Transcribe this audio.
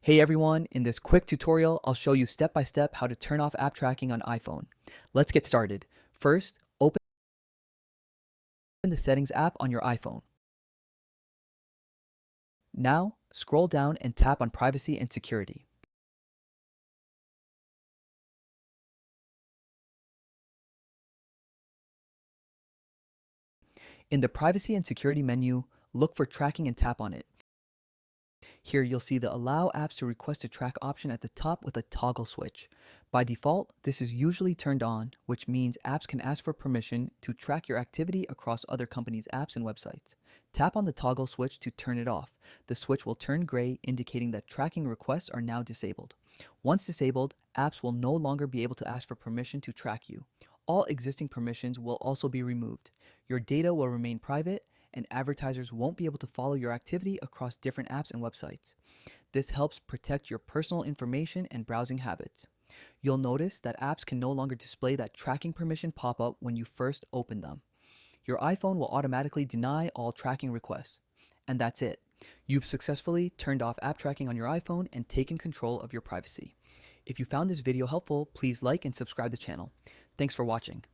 Hey everyone, in this quick tutorial, I'll show you step by step how to turn off app tracking on iPhone. Let's get started. First, open the Settings app on your iPhone. Now, scroll down and tap on Privacy and Security. In the Privacy and Security menu, look for Tracking and tap on it. Here you'll see the Allow Apps to Request to Track option at the top with a toggle switch. By default, this is usually turned on, which means apps can ask for permission to track your activity across other companies' apps and websites. Tap on the toggle switch to turn it off. The switch will turn gray, indicating that tracking requests are now disabled. Once disabled, apps will no longer be able to ask for permission to track you. All existing permissions will also be removed. Your data will remain private, and advertisers won't be able to follow your activity across different apps and websites. This helps protect your personal information and browsing habits. You'll notice that apps can no longer display that tracking permission pop-up when you first open them. Your iPhone will automatically deny all tracking requests. And that's it. You've successfully turned off app tracking on your iPhone and taken control of your privacy. If you found this video helpful, please like and subscribe the channel. Thanks for watching.